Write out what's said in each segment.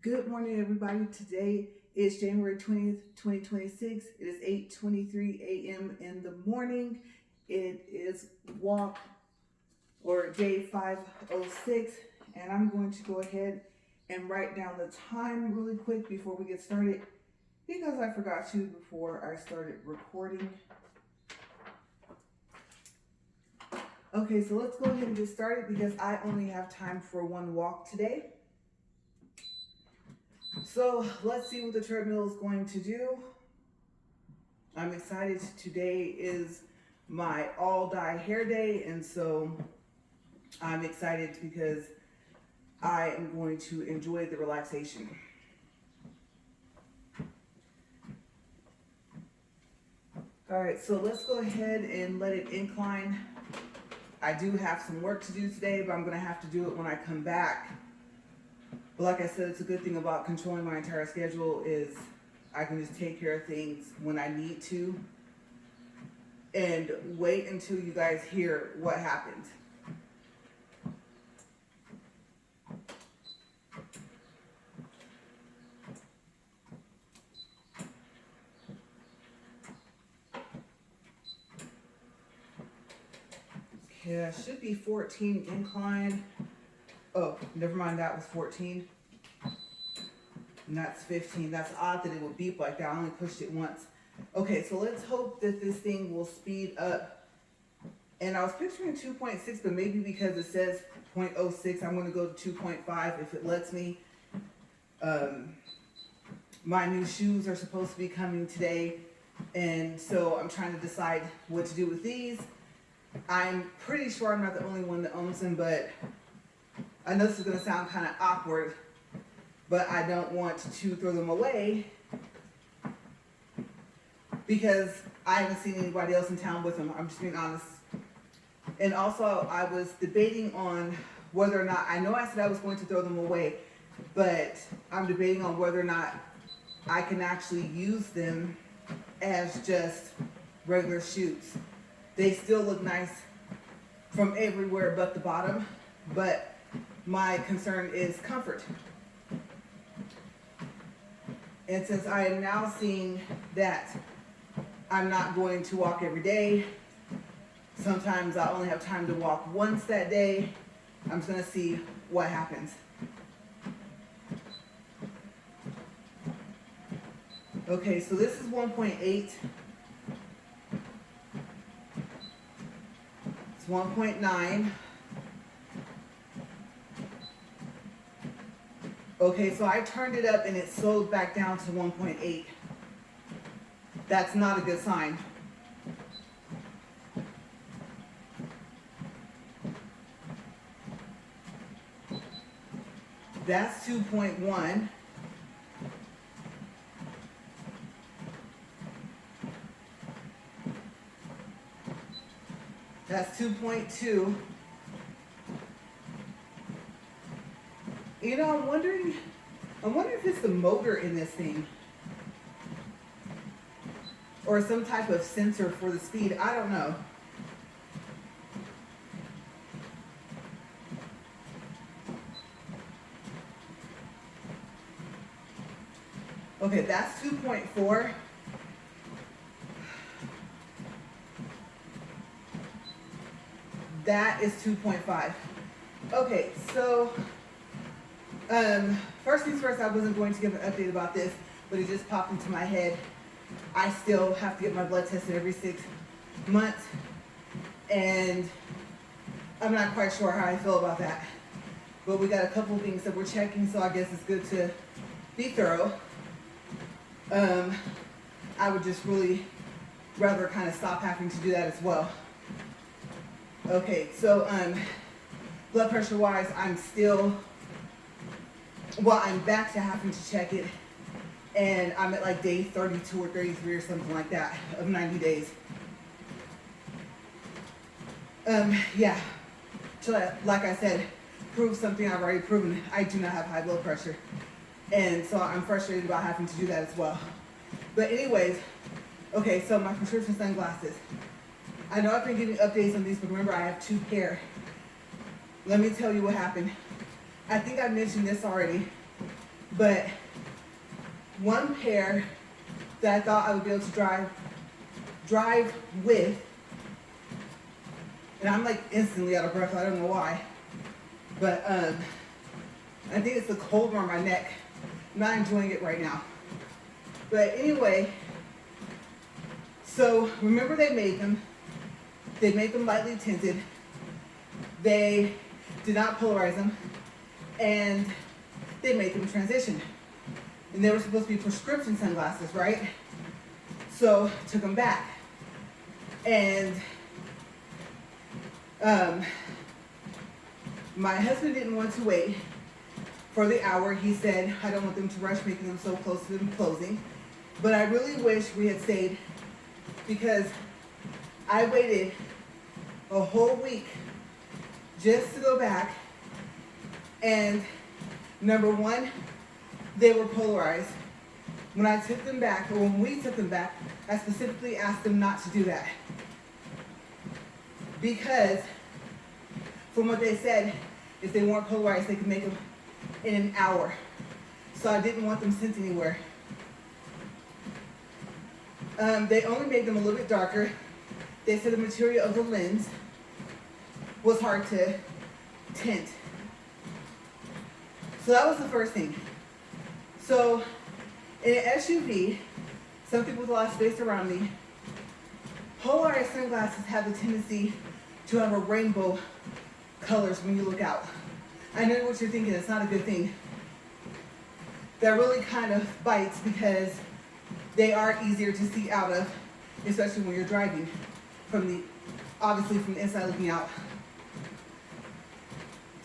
Good morning, everybody. Today is January 20th, 2026. It is 8:23 a.m. in the morning. It is walk or day 506, and I'm going to go ahead and write down the time really quick before we get started because I forgot to before I started recording. Okay, so let's go ahead and get started because I only have time for one walk today. So let's see what the treadmill is going to do. I'm excited. Today is my all dye hair day, and so I'm excited because I am going to enjoy the relaxation. All right, so let's go ahead and let it incline. I do have some work to do today, but I'm going to have to do it when I come back. But like I said, it's a good thing about controlling my entire schedule is I can just take care of things when I need to and wait until you guys hear what happened. Okay, that should be 14 incline. Oh, never mind, that was 14. And that's 15. That's odd that it would beep like that. I only pushed it once. Okay, so let's hope that this thing will speed up. And I was picturing 2.6, but maybe because it says 0.06, I'm going to go to 2.5 if it lets me. My new shoes are supposed to be coming today, and so I'm trying to decide what to do with these. I'm pretty sure I'm not the only one that owns them, but I know this is going to sound kind of awkward, but I don't want to throw them away because I haven't seen anybody else in town with them. I'm just being honest. And also, I was debating on whether or not, I know I said I was going to throw them away, but I'm debating on whether or not I can actually use them as just regular shoes. They still look nice from everywhere but the bottom, but my concern is comfort. And since I am now seeing that I'm not going to walk every day, sometimes I only have time to walk once that day, I'm just going to see what happens. Okay, so this is 1.8. It's 1.9. Okay, so I turned it up and it slowed back down to 1.8. That's not a good sign. That's 2.1. That's 2.2. You know, I'm wondering if it's the motor in this thing or some type of sensor for the speed. I don't know. Okay, that's 2.4. That is 2.5. Okay, so first things first, I wasn't going to give an update about this, but it just popped into my head. I still have to get my blood tested every 6 months, and I'm not quite sure how I feel about that. But we got a couple of things that we're checking, so I guess it's good to be thorough. I would just really rather kind of stop having to do that as well. Okay, so blood pressure wise, I'm back to having to check it, and I'm at like day 32 or 33 or something like that of 90 days. Yeah, so like I said, prove something I've already proven. I do not have high blood pressure, and so I'm frustrated about having to do that as well. But anyways, okay, so my prescription sunglasses. I know I've been giving updates on these, but remember I have 2 pair. Let me tell you what happened. I think I mentioned this already, But one pair that I thought I would be able to drive with, and I'm like instantly out of breath, I don't know why. But I think it's the cold on my neck. I'm not enjoying it right now. But anyway, so remember they made them lightly tinted. They did not polarize them, and they made them transition. And they were supposed to be prescription sunglasses, right? So took them back. And my husband didn't want to wait for the hour. He said, I don't want them to rush making them so close to them closing. But I really wish we had stayed, because I waited a whole week just to go back. And number one, they were polarized. When I took them back, or when we took them back, I specifically asked them not to do that. Because from what they said, if they weren't polarized, they could make them in an hour. So I didn't want them sent anywhere. They only made them a little bit darker. They said the material of the lens was hard to tint. So that was the first thing. So in an SUV, something with a lot of space around me, polarized sunglasses have the tendency to have a rainbow colors when you look out. I know what you're thinking, it's not a good thing. That really kind of bites, because they are easier to see out of, especially when you're driving, obviously from the inside looking out.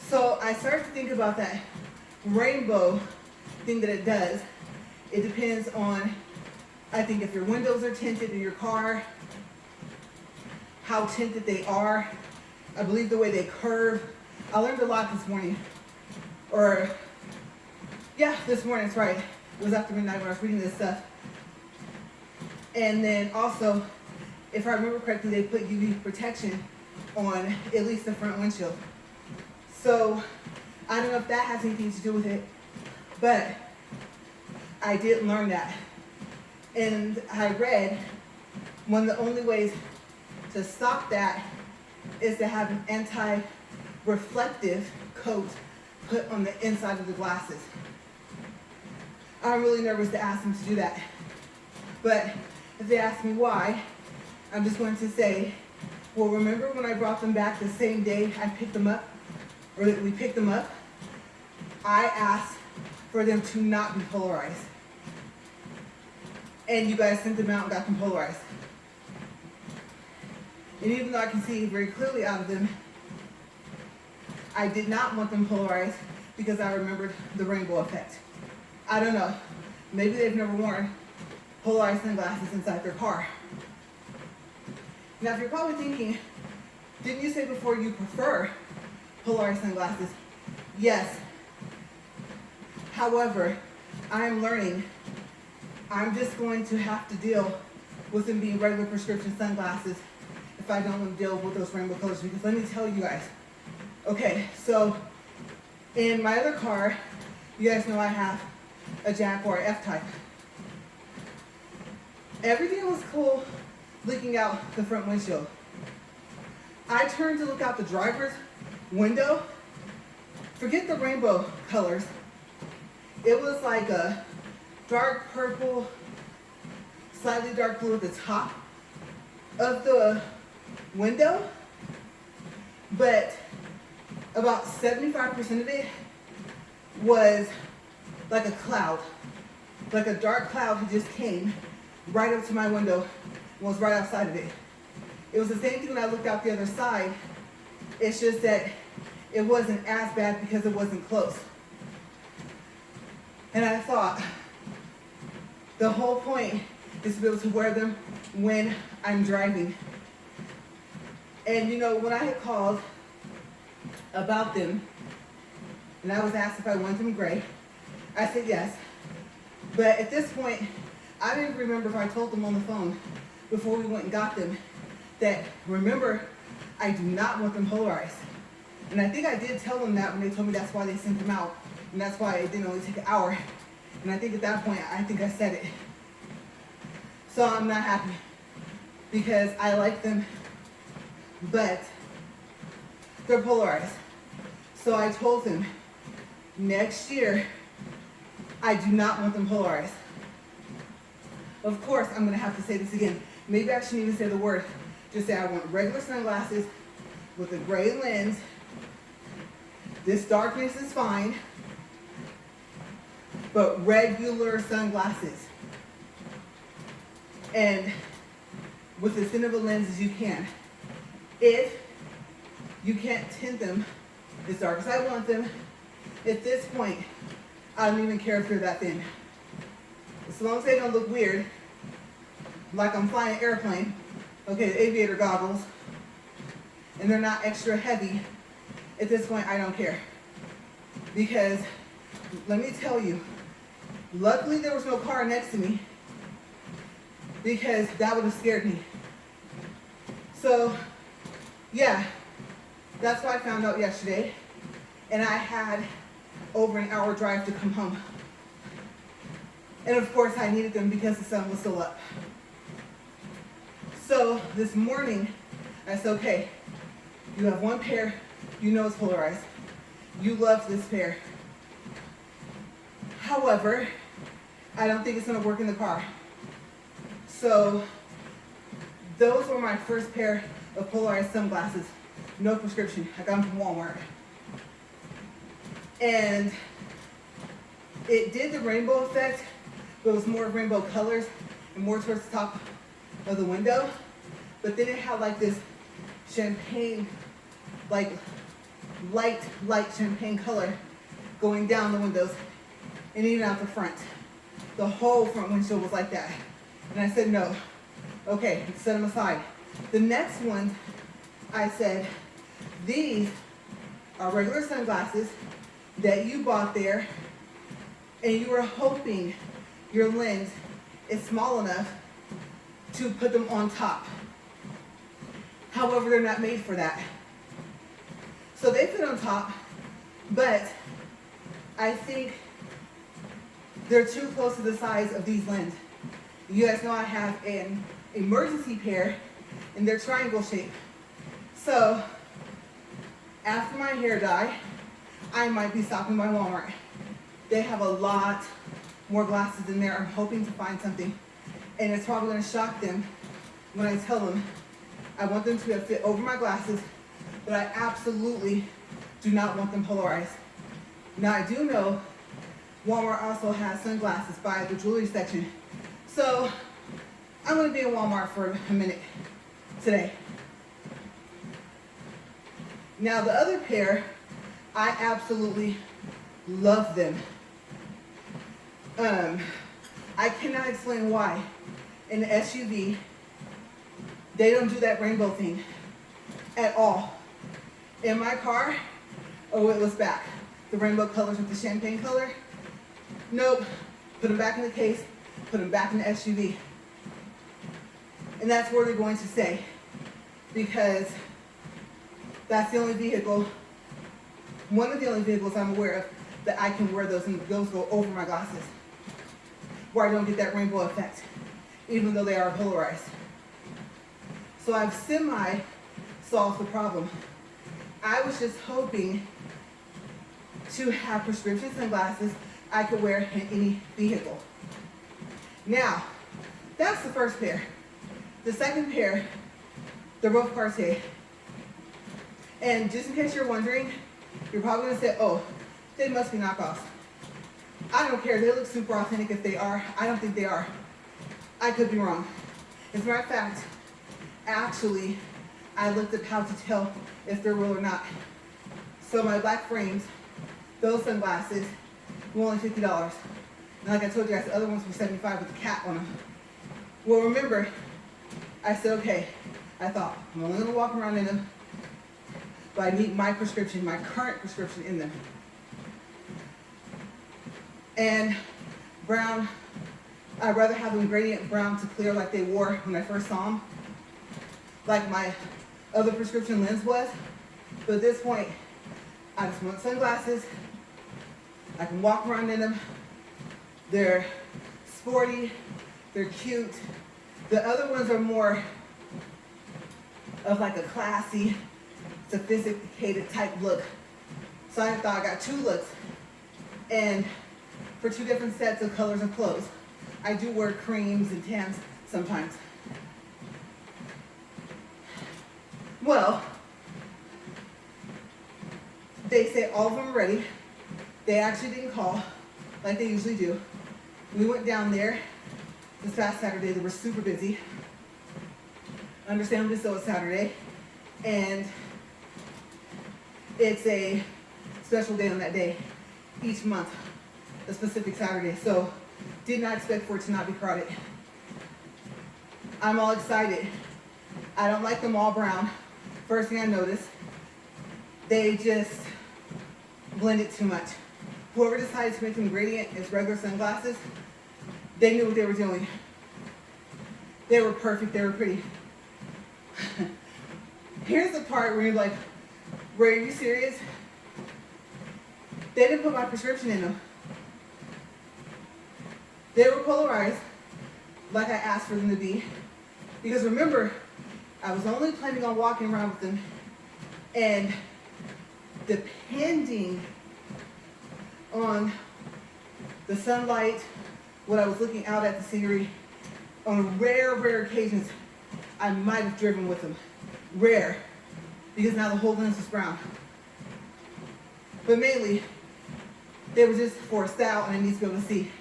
So I started to think about that rainbow thing that it does. It depends on, I think, if your windows are tinted in your car, how tinted they are. I believe the way they curve. I learned a lot this morning. This morning, that's right. It was after midnight when I was reading this stuff. And then also, if I remember correctly, they put UV protection on at least the front windshield. So I don't know if that has anything to do with it, but I did learn that. And I read one of the only ways to stop that is to have an anti-reflective coat put on the inside of the glasses. I'm really nervous to ask them to do that. But if they ask me why, I'm just going to say, well, remember when I brought them back the same day I picked them up, or that we picked them up, I asked for them to not be polarized. And you guys sent them out and got them polarized. And even though I can see very clearly out of them, I did not want them polarized because I remembered the rainbow effect. I don't know. Maybe they've never worn polarized sunglasses inside their car. Now, if you're probably thinking, didn't you say before you prefer polarized sunglasses? Yes. However, I am learning. I'm just going to have to deal with them being regular prescription sunglasses if I don't want to deal with those rainbow colors. Because let me tell you guys. Okay, so in my other car, you guys know I have a Jaguar F-Type. Everything was cool looking out the front windshield. I turned to look out the driver's window. Forget the rainbow colors. It was like a dark purple, slightly dark blue at the top of the window, but about 75% of it was like a cloud, like a dark cloud who just came right up to my window and was right outside of it. It was the same thing when I looked out the other side. It's just that it wasn't as bad because it wasn't close. And I thought, the whole point is to be able to wear them when I'm driving. And you know, when I had called about them, and I was asked if I wanted them gray, I said yes. But at this point, I didn't remember if I told them on the phone before we went and got them that, remember, I do not want them polarized. And I think I did tell them that when they told me that's why they sent them out. And that's why it didn't only take an hour. And I think at that point, I think I said it. So I'm not happy because I like them, but they're polarized. So I told him, next year, I do not want them polarized. Of course, I'm gonna have to say this again. Maybe I shouldn't even say the word. Just say I want regular sunglasses with a gray lens. This darkness is fine, but regular sunglasses. And with as thin of a lens as you can. If you can't tint them as dark as I want them, at this point, I don't even care if they're that thin. As long as they don't look weird, like I'm flying an airplane, okay, the aviator goggles, and they're not extra heavy, at this point, I don't care. Because, let me tell you, luckily there was no car next to me, because that would have scared me. So, yeah, that's what I found out yesterday. And I had over an hour drive to come home. And of course I needed them because the sun was still up. So this morning, I said, okay, you have one pair, you know it's polarized. You love this pair. However, I don't think it's gonna work in the car. So those were my first pair of polarized sunglasses, no prescription. I got them from Walmart. And it did the rainbow effect, but it was more rainbow colors and more towards the top of the window. But then it had like this champagne, like light champagne color going down the windows and even out the front. The whole front windshield was like that. And I said, no. Okay, set them aside. The next one, I said, these are regular sunglasses that you bought there, and you were hoping your lens is small enough to put them on top. However, they're not made for that. So they fit on top, but I think they're too close to the size of these lenses. You guys know I have an emergency pair, and they're triangle shaped. So after my hair dye, I might be stopping by Walmart. They have a lot more glasses in there. I'm hoping to find something. And it's probably gonna shock them when I tell them I want them to fit over my glasses, but I absolutely do not want them polarized. Now I do know Walmart also has sunglasses by the jewelry section. So I'm gonna be in Walmart for a minute today. Now the other pair, I absolutely love them. I cannot explain why. In the SUV, they don't do that rainbow thing at all. In my car, oh, it was back. The rainbow colors with the champagne color. Nope, put them back in the case, put them back in the SUV. And that's where they're going to stay, because that's the only vehicle, one of the only vehicles I'm aware of that I can wear those and those go over my glasses, where I don't get that rainbow effect, even though they are polarized. So I've semi-solved the problem. I was just hoping to have prescription sunglasses I could wear in any vehicle. Now, that's the first pair. The second pair, they're both Cartier. And just in case you're wondering, you're probably gonna say, oh, they must be knockoffs. I don't care, they look super authentic if they are. I don't think they are. I could be wrong. As a matter of fact, actually, I looked up how to tell if they're real or not. So my black frames, those sunglasses, were only $50. And like I told you guys, the other ones were $75 with the cat on them. Well, remember, I said, okay, I thought, I'm only gonna walk around in them, but I need my prescription, my current prescription in them. And brown, I'd rather have them gradient brown to clear like they wore when I first saw them, like my other prescription lens was. But at this point, I just want sunglasses I can walk around in them. They're sporty, they're cute. The other ones are more of like a classy, sophisticated type look. So I thought I got two looks. And for two different sets of colors of clothes. I do wear creams and tans sometimes. Well, they say all of them are ready. They actually didn't call like they usually do. We went down there this past Saturday. They were super busy. Understandably so, it's Saturday. And it's a special day on that day each month, a specific Saturday. So did not expect for it to not be crowded. I'm all excited. I don't like them all brown. First thing I noticed, they just blended too much. Whoever decided to make them gradient as regular sunglasses, they knew what they were doing. They were perfect, they were pretty. Here's the part where you're like, Ray, are you serious? They didn't put my prescription in them. They were polarized, like I asked for them to be. Because remember, I was only planning on walking around with them, and depending on the sunlight, what I was looking out at the scenery, on rare occasions, I might have driven with them. Rare, because now the whole lens is brown. But mainly, they were just for style and I need to be able to see.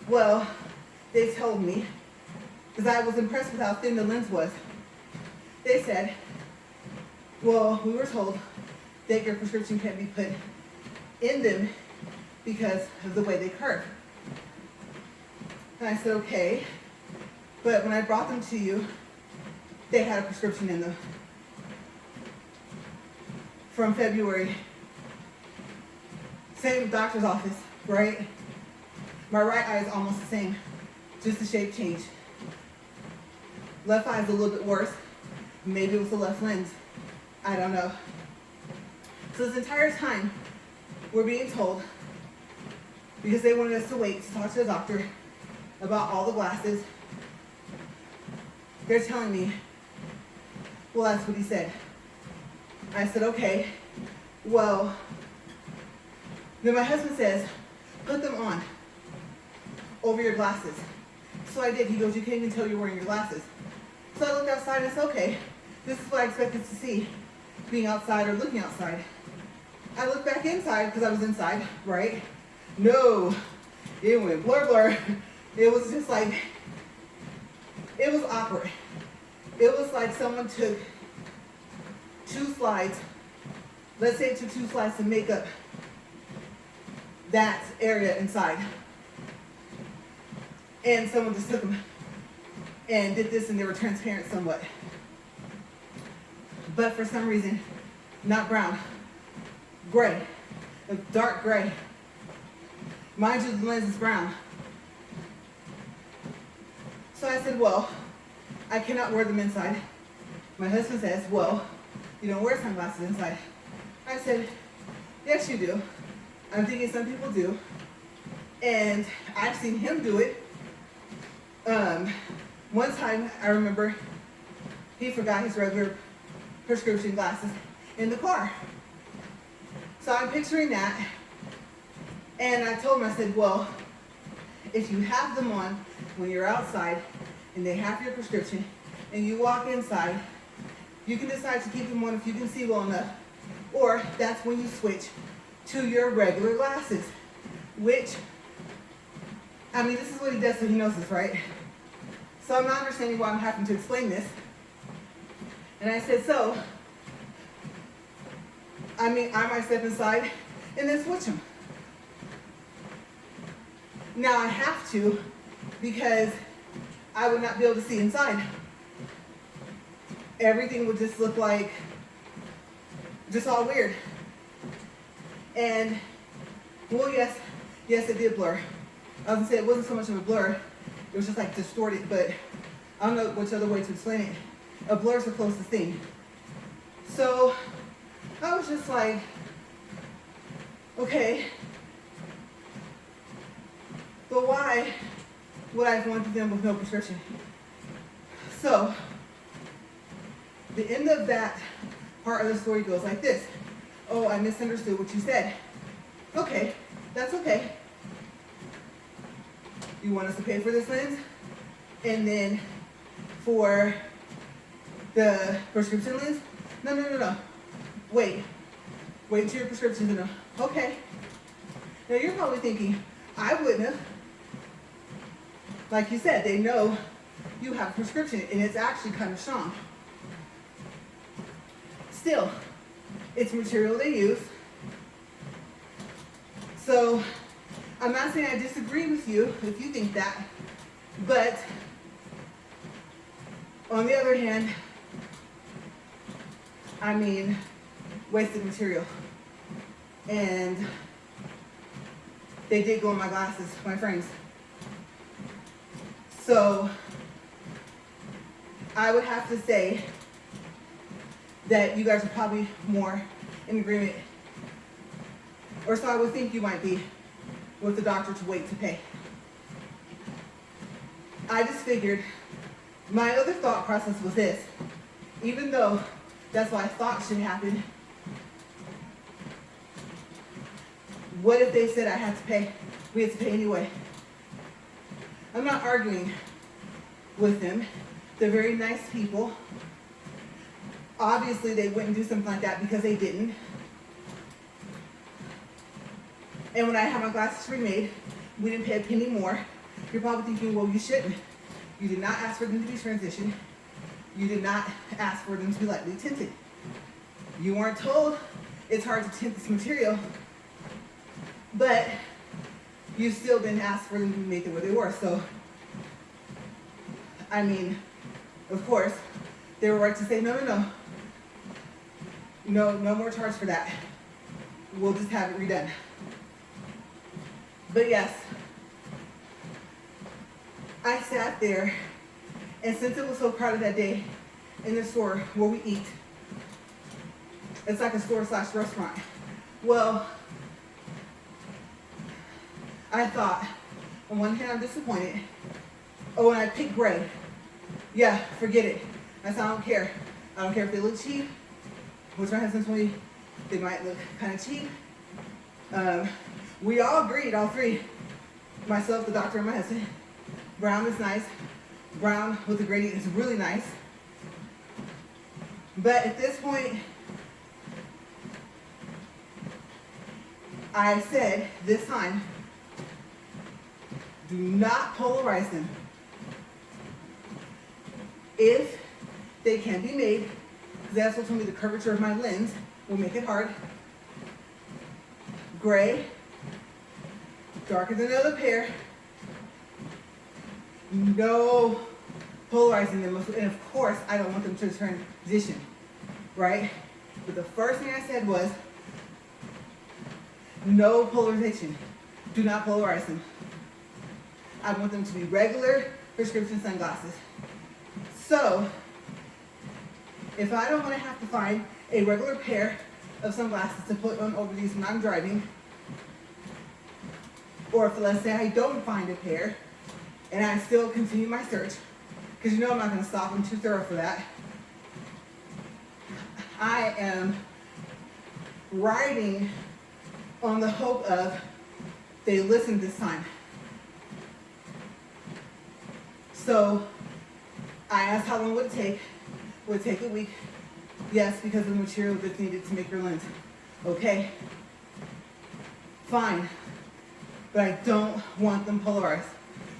Well, they told me, because I was impressed with how thin the lens was. They said, well, we were told that your prescription can't be put in them because of the way they curve. And I said, okay. But when I brought them to you, they had a prescription in them from February. Same doctor's office, right? My right eye is almost the same, just the shape change. Left eye is a little bit worse. Maybe it was the left lens. I don't know. So this entire time, we're being told, because they wanted us to wait to talk to the doctor about all the glasses, they're telling me, well, that's what he said. I said, okay. Well, then my husband says, put them on over your glasses. So I did. He goes, you can't even tell you're wearing your glasses. So I looked outside and I said, okay, this is what I expected to see, being outside or looking outside. I looked back inside because I was inside, right? No, it went blur, blur. It was just like, it was awkward. It was like someone took 2 slides, let's say it took 2 slides to make up that area inside. And someone just took them and did this and they were transparent somewhat. But for some reason, not brown, gray, a dark gray. Mind you, the lens is brown. So I said, well, I cannot wear them inside. My husband says, well, you don't wear sunglasses inside. I said, yes, you do. I'm thinking some people do. And I've seen him do it. One time, I remember, he forgot his regular prescription glasses in the car. So I'm picturing that. And I told him, I said, well, if you have them on when you're outside and they have your prescription and you walk inside, you can decide to keep them on if you can see well enough, or that's when you switch to your regular glasses, which, I mean, this is what he does so he knows this, right? So I'm not understanding why I'm having to explain this. And I said, so, I mean, I might step inside and then switch them. Now I have to because I would not be able to see inside. Everything would just look like, just all weird. And, well, yes, it did blur. I was gonna say it wasn't so much of a blur, it was just like distorted, but I don't know which other way to explain it. A blur's the closest thing. So I was just like, Okay, but why would I go into them with no prescription? So, the end of that part of the story goes like this. Oh, I misunderstood what you said. Okay, that's okay. You want us to pay for this lens? And then for the prescription lens? No. Wait till your prescription's enough. Okay. Now you're probably thinking, I wouldn't have. Like you said, they know you have a prescription and it's actually kind of strong. Still, it's material they use. So I'm not saying I disagree with you if you think that, but on the other hand, I mean, wasted material. And they did go in my glasses, my frames. So I would have to say that you guys are probably more in agreement, or so I would think you might be, with the doctor to wait to pay. I just figured, my other thought process was this, even though that's what I thought should happen, what if they said I had to pay? We had to pay anyway. I'm not arguing with them. They're very nice people. Obviously, they wouldn't do something like that because they didn't. And when I had my glasses remade, we didn't pay a penny more. You're probably thinking, well, you shouldn't. You did not ask for them to be transitioned. You did not ask for them to be lightly tinted. You weren't told it's hard to tint this material, but you still didn't ask for them to be made the way they were. So, I mean, of course, they were right to say, no more charge for that. We'll just have it redone. But yes, I sat there, and since it was so crowded that day in the store where we eat, it's like a store/restaurant. Well, I thought, on one hand, I'm disappointed. Oh, and I picked gray. Yeah, forget it. I said, I don't care. I don't care if they look cheap, which my husband told me they might look kind of cheap. We all agreed, all three, myself, the doctor, and my husband, brown is nice. Brown with the gradient is really nice. But at this point, I said this time, do not polarize them. If they can be made, because that's what told me the curvature of my lens will make it hard. Gray, darker than the other pair. No polarizing them. And of course, I don't want them to transition, right? But the first thing I said was, no polarization. Do not polarize them. I want them to be regular prescription sunglasses. So, if I don't want to have to find a regular pair of sunglasses to put on over these when I'm driving, or if let's say I don't find a pair, and I still continue my search, because you know I'm not going to stop. I'm too thorough for that. I am riding on the hope of they listen this time. So I asked how long would it take? Would it take a week? Yes, because of the material that's needed to make your lens. Okay, fine. But I don't want them polarized.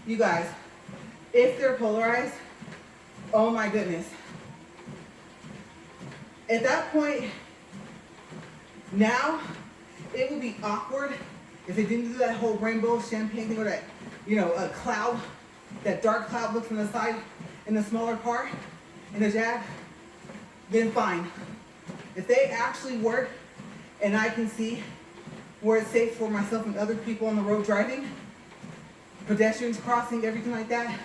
You guys, if they're polarized, oh my goodness. At that point, now, it would be awkward if they didn't do that whole rainbow champagne thing, or that, a cloud, that dark cloud looks on the side in the smaller car, in the Jag, then fine. If they actually work and I can see where it's safe for myself and other people on the road driving, pedestrians crossing, everything like that,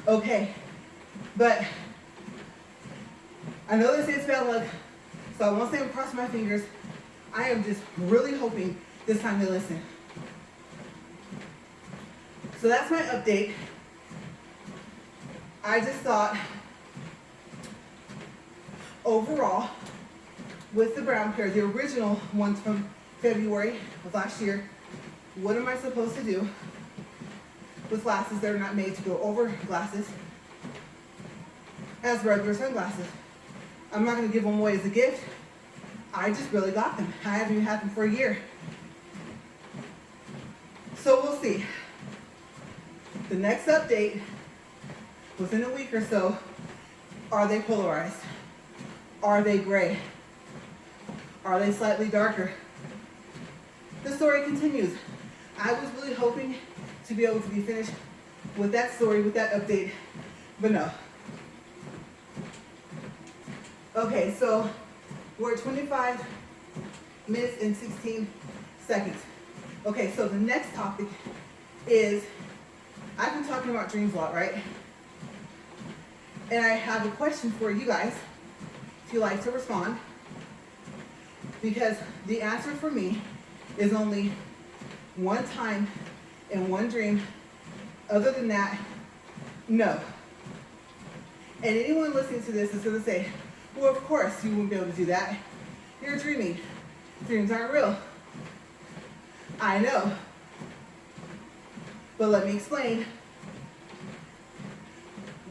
okay. But I know they say it's bad luck, so I won't say I'm crossing my fingers, I am just really hoping this time they listen. So that's my update. I just thought, overall, with the brown pair, the original ones from February of last year, what am I supposed to do with glasses that are not made to go over glasses as regular sunglasses? I'm not going to give them away as a gift. I just really got them. I haven't even had them for a year. So we'll see. The next update, within a week or so, are they polarized? Are they gray? Are they slightly darker? The story continues. I was really hoping to be able to be finished with that story, with that update, but no. Okay, so we're at 25 minutes and 16 seconds. Okay, so the next topic is, I've been talking about dreams a lot, right? And I have a question for you guys, if you like to respond, because the answer for me is only one time and one dream. Other than that, no. And anyone listening to this is going to say, well, of course you wouldn't be able to do that. You're dreaming. Dreams aren't real. I know. But let me explain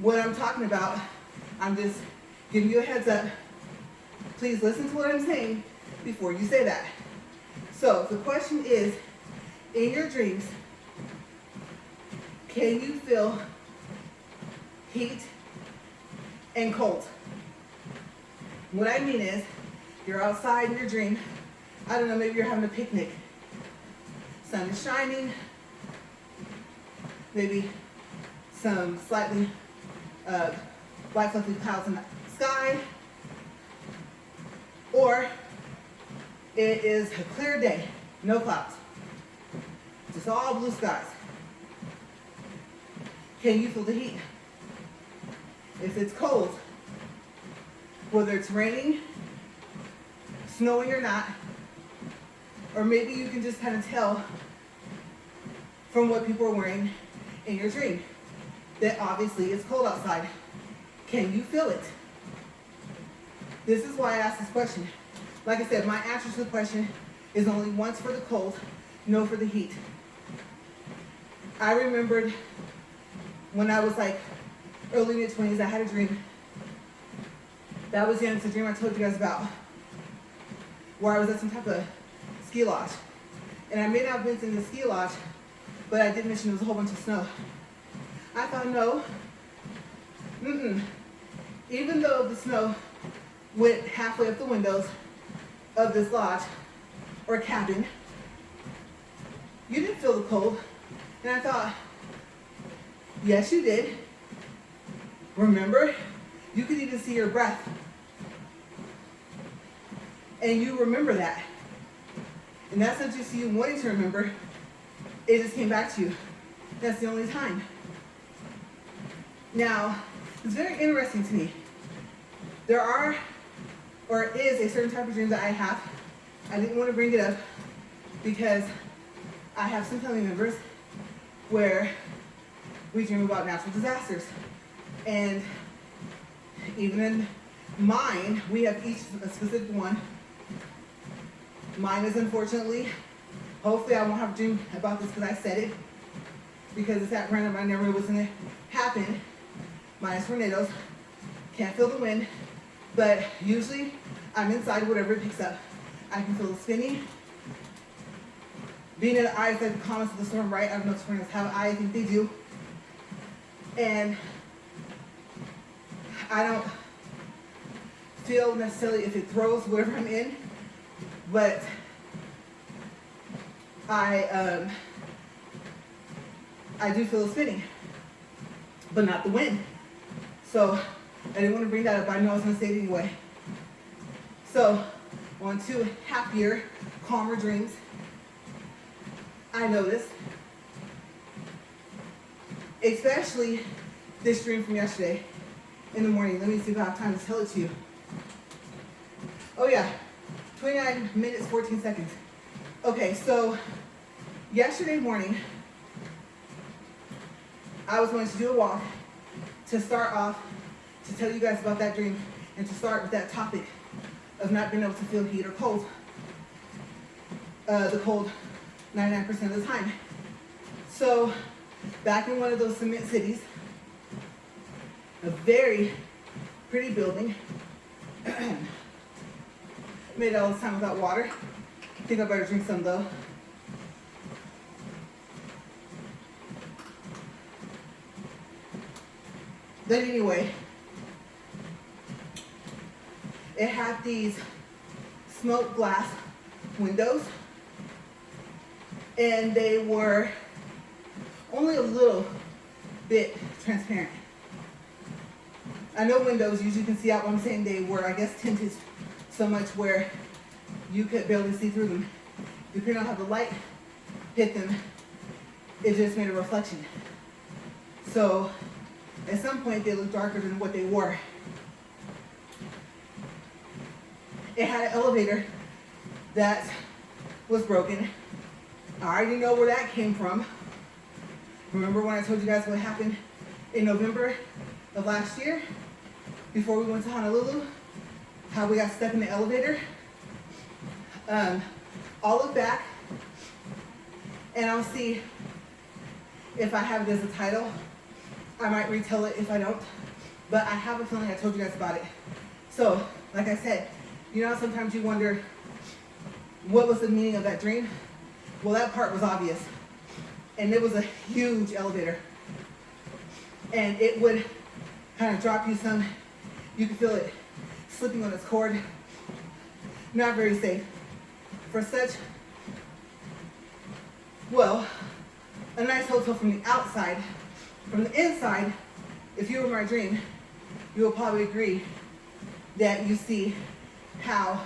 what I'm talking about. I'm just giving you a heads up. Please listen to what I'm saying before you say that. So the question is, in your dreams, can you feel heat and cold? What I mean is, you're outside in your dream. I don't know, maybe you're having a picnic. Sun is shining. Maybe some slightly white fluffy clouds in the sky. Or it is a clear day, no clouds. Just all blue skies. Can you feel the heat? If it's cold, whether it's raining, snowing or not, or maybe you can just kind of tell from what people are wearing in your dream that obviously it's cold outside. Can you feel it? This is why I asked this question. Like I said, my answer to the question is only once for the cold, no for the heat. I remembered when I was like early mid-20s, I had a dream. That was the dream I told you guys about, where I was at some type of ski lodge. And I may not have been in the ski lodge, but I did mention there was a whole bunch of snow. I thought, no, even though the snow went halfway up the windows of this lodge or cabin, you didn't feel the cold. And I thought, yes, you did. Remember, you could even see your breath. And you remember that. And that's not just you wanting to remember, it just came back to you. That's the only time. Now, it's very interesting to me. There are, or is a certain type of dream that I have. I didn't want to bring it up because I have some family members where we dream about natural disasters. And even in mine, we have each a specific one. Mine is unfortunately, hopefully I won't have to dream about this because I said it, because it's at random, I never knew it was going to happen. Mine is tornadoes, can't feel the wind, but usually I'm inside whatever it picks up. I can feel the spinning. Being in the eyes like the comments of the storm, right? I don't know if tornadoes have eyes, I think they do. And I don't feel necessarily if it throws whatever I'm in, but I do feel the spinning, but not the wind. So I didn't want to bring that up, but I know I was going to say it anyway. So on to happier, calmer dreams. I noticed, especially this dream from yesterday in the morning. Let me see if I have time to tell it to you. Oh yeah, 29 minutes, 14 seconds. Okay, so yesterday morning, I was going to do a walk to start off, to tell you guys about that dream, and to start with that topic of not being able to feel heat or cold. The cold 99% of the time. So, back in one of those cement cities, a very pretty building, made it all this time without water. I think I better drink some though. But anyway, it had these smoked glass windows, and they were only a little bit transparent. I know windows, usually you can see out, but I'm saying they were, I guess, tinted so much where you could barely see through them. Depending on how the light hit them, it just made a reflection. So at some point they looked darker than what they were. It had an elevator that was broken. I already know where that came from. Remember when I told you guys what happened in November of last year, before we went to Honolulu, how we got stuck in the elevator? I'll look back and I'll see if I have it as a title. I might retell it if I don't, but I have a feeling I told you guys about it. So, like I said, you know, sometimes you wonder what was the meaning of that dream? Well, that part was obvious. And it was a huge elevator. And it would kind of drop you some. You could feel it slipping on its cord. Not very safe. For such, well, a nice hotel from the outside. From the inside, if you were in my dream, you will probably agree that you see how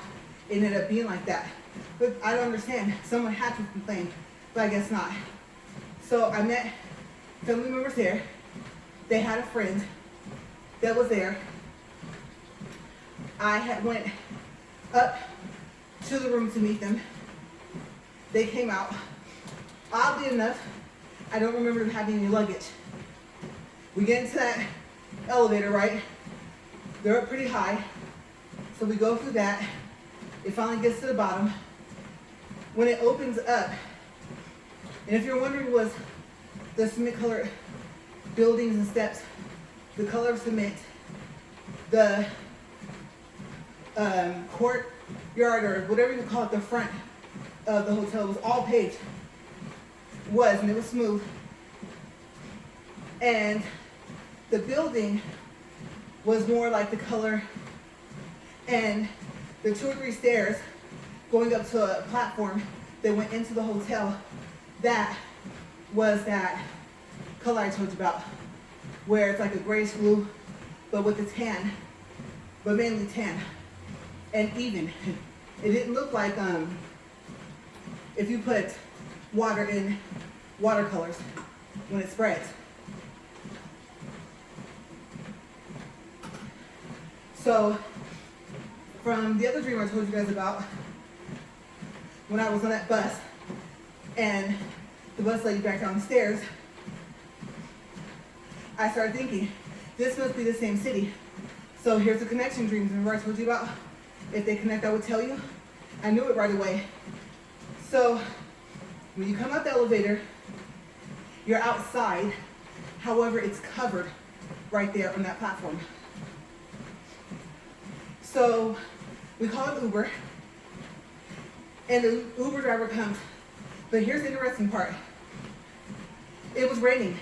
it ended up being like that. But I don't understand. Someone had to have complained, but I guess not. So I met family members there. They had a friend that was there. I had went up to the room to meet them. They came out. Oddly enough, I don't remember them having any luggage. We get into that elevator, right? They're up pretty high. So we go through that. It finally gets to the bottom. When it opens up, and if you're wondering, was the cement colored buildings and steps, the color of cement, the courtyard, or whatever you call it, the front of the hotel was all paved. And it was smooth. And the building was more like the color, and the 2 or 3 stairs going up to a platform that went into the hotel, that was that color I told you about, where it's like a grayish blue, but with a tan, but mainly tan, and even. It didn't look like if you put water in watercolors when it spreads. So, from the other dream I told you guys about, when I was on that bus, and the bus lady back down the stairs, I started thinking, this must be the same city. So here's the connection dreams. Remember I told you about? If they connect, I would tell you. I knew it right away. So, when you come out the elevator, you're outside. However, it's covered right there on that platform. So we call it Uber, and the Uber driver comes. But here's the interesting part. It was raining.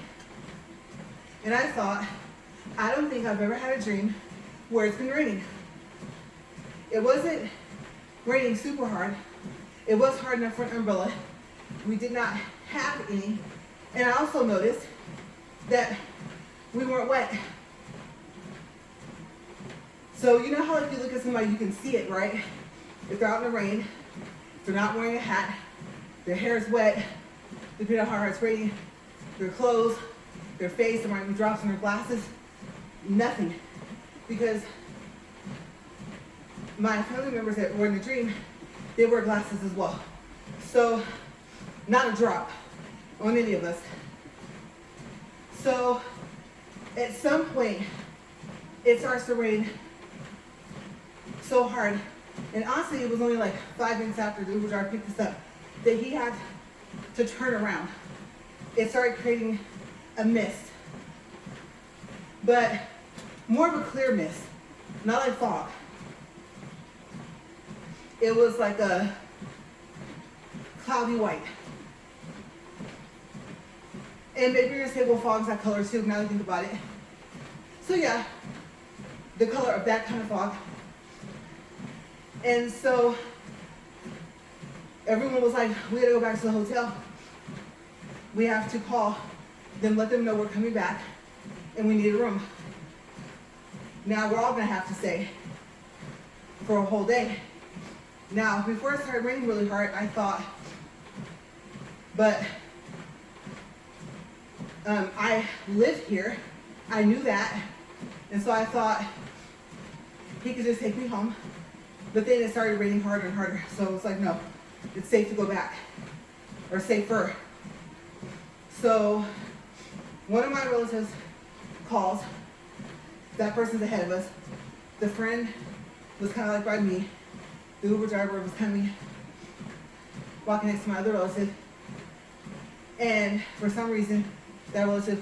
And I thought, I don't think I've ever had a dream where it's been raining. It wasn't raining super hard. It was hard enough for an umbrella. We did not have any. And I also noticed that we weren't wet. So you know how if you look at somebody, you can see it, right? If they're out in the rain, if they're not wearing a hat, their hair is wet, depending on how hard it's raining, their clothes, their face, there might be drops in their glasses, nothing. Because my family members that were in the dream, they wear glasses as well. So not a drop on any of us. So at some point, it starts to rain so hard. And honestly, it was only like 5 minutes after the Uber driver picked us up that he had to turn around. It started creating a mist, but more of a clear mist, not like fog. It was like a cloudy white. And maybe you're gonna say, well, fog's that color too, now that I think about it. So yeah, the color of that kind of fog. And so everyone was like, we gotta go back to the hotel. We have to call them, let them know we're coming back and we need a room. Now we're all gonna have to stay for a whole day. Now, before it started raining really hard, I thought, but I live here, I knew that, and so I thought he could just take me home. But then it started raining harder and harder, so it's like, no, it's safe to go back, or safer. So one of my relatives calls, that person's ahead of us. The friend was kind of like by me. The Uber driver was coming, walking next to my other relative. And for some reason, that relative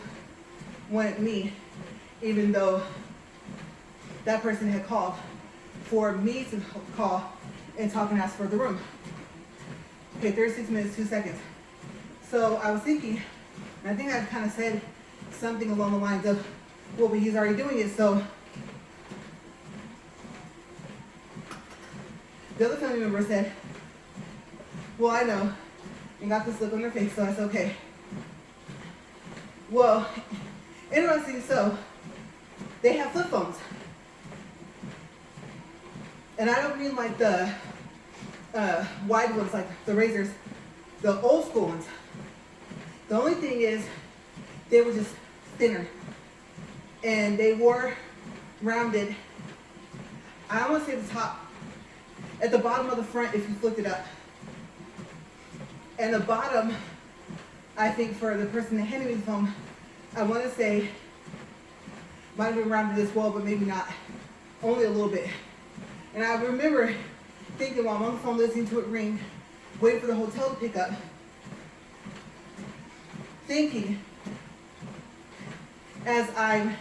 wanted me, even though that person had called for me to call and talk and ask for the room. Okay, 36 minutes, 2 seconds. So I was thinking, and I think I kind of said something along the lines of, well, but he's already doing it, so. The other family member said, well, I know, and got this look on their face, so that's okay. Well, interesting, so they have flip phones. And I don't mean like the wide ones, like the razors, the old school ones. The only thing is, they were just thinner. And they were rounded, I want to say the top, at the bottom of the front if you flipped it up. And the bottom, I think for the person that handed me the phone, I want to say, might have been rounded as well, but maybe not, only a little bit. And I remember thinking while I'm on the phone listening to it ring, waiting for the hotel to pick up, thinking as I'm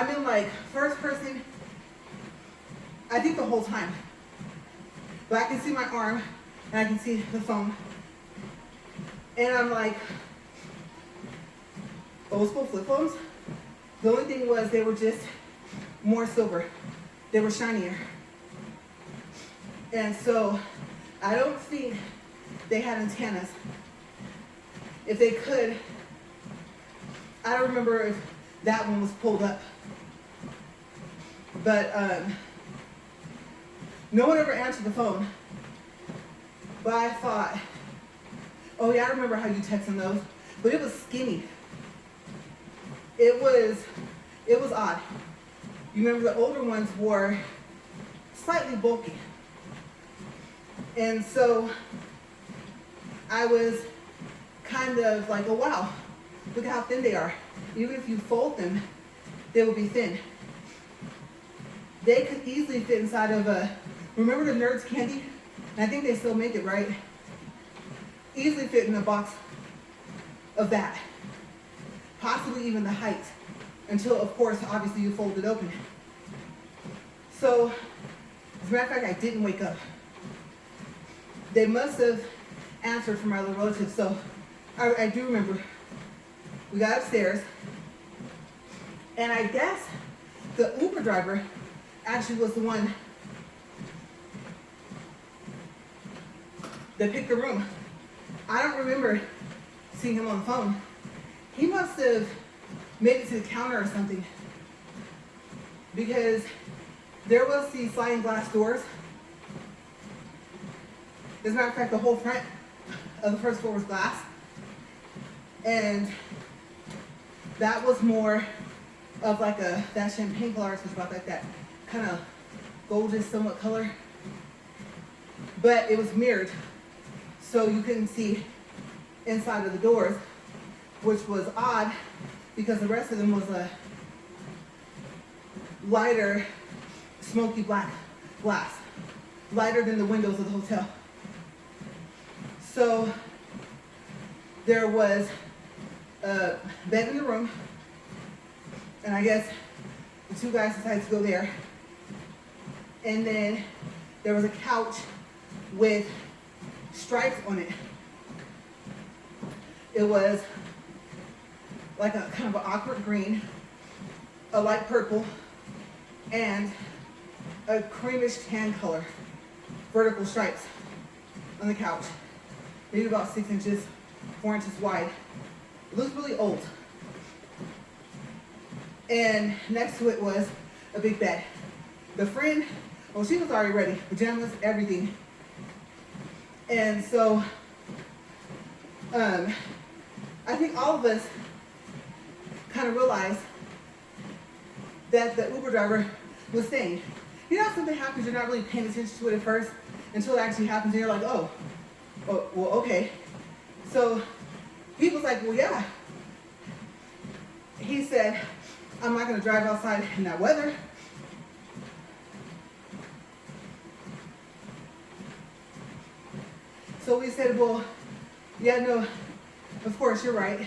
in like first person, I think the whole time. But I can see my arm and I can see the phone. And I'm like, old school flip phones? The only thing was they were just more silver. They were shinier. And so I don't think they had antennas. If they could, I don't remember if that one was pulled up. But no one ever answered the phone. But I thought, oh yeah, I remember how you text on those. But it was skinny. It was odd. You remember the older ones were slightly bulky. And so I was kind of like, oh wow, look at how thin they are. Even if you fold them, they will be thin. They could easily fit inside of remember the Nerds candy? And I think they still make it, right? Easily fit in a box of that. Possibly even the height. Until, of course, obviously you fold it open. So, as a matter of fact, I didn't wake up. They must have answered from my other relatives. So, I do remember. We got upstairs. And I guess the Uber driver actually was the one that picked the room. I don't remember seeing him on the phone. He must have made it to the counter or something, because there was these sliding glass doors. As a matter of fact, the whole front of the first floor was glass. And that was more of like that champagne color, which was about like that kind of goldish somewhat color. but it was mirrored, so you couldn't see inside of the doors, which was odd because the rest of them was a lighter, smoky black glass, lighter than the windows of the hotel. So there was a bed in the room, and I guess the two guys decided to go there. And then there was a couch with stripes on it. It was like a kind of an awkward green, a light purple, and a creamish tan color, vertical stripes on the couch. Maybe about 6 inches, 4 inches wide. It looks really old. And next to it was a big bed. The friend, well, she was already ready, pajamas, everything. And so, I think all of us kind of realized that the Uber driver was staying. You know, something happens, you're not really paying attention to it at first until it actually happens, and you're like, oh, well, okay. So he was like, well, yeah. He said, I'm not going to drive outside in that weather. So we said, well, yeah, no, of course, you're right.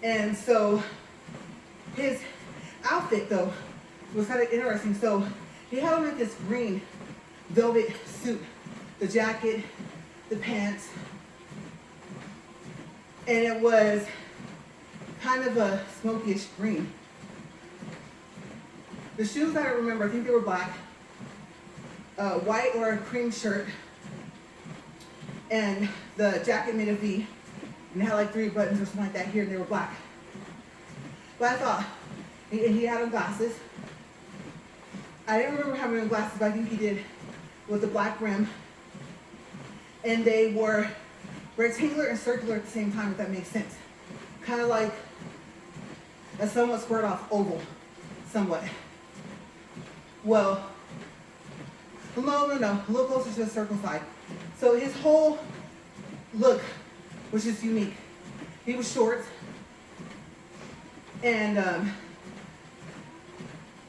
And so his outfit, though, was kind of interesting. So he had on like this green velvet suit, the jacket, the pants, and it was kind of a smokyish green. The shoes, I don't remember, I think they were black, white or a cream shirt, and the jacket made a V, and it had like 3 buttons or something like that here, and they were black. But I thought, and he had on glasses. I didn't remember having on glasses, but I think he did, with the black rim. And they were rectangular and circular at the same time, if that makes sense. Kind of like a somewhat squared off oval, somewhat. Well, no, a little closer to the circle side. So his whole look was just unique. He was short, and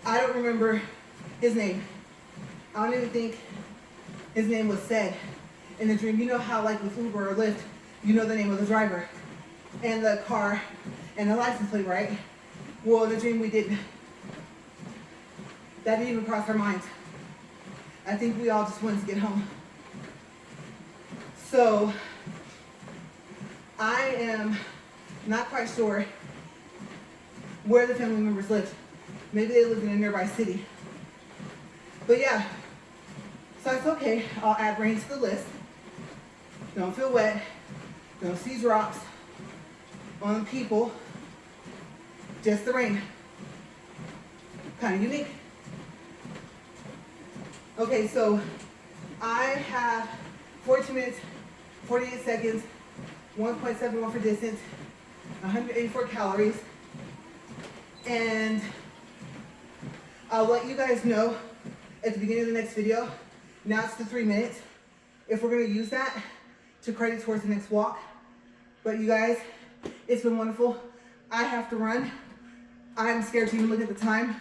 I don't remember his name. I don't even think his name was said in the dream. You know how like with Uber or Lyft, you know the name of the driver and the car and the license plate, right? Well, in the dream we didn't. That didn't even cross our minds. I think we all just wanted to get home. So I am not quite sure where the family members lived. Maybe they lived in a nearby city. But yeah, so it's okay. I'll add rain to the list. Don't feel wet. Don't see drops on people. Just the rain. Kind of unique. Okay, so I have 42 minutes, 48 seconds, 1.71 for distance, 184 calories, and I'll let you guys know at the beginning of the next video. Now it's the 3 minutes, if we're going to use that to credit towards the next walk. But you guys, it's been wonderful. I have to run. I'm scared to even look at the time.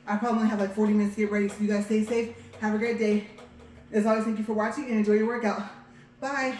I probably only have like 40 minutes to get ready, so you guys stay safe. Have a great day. As always, thank you for watching and enjoy your workout. Bye.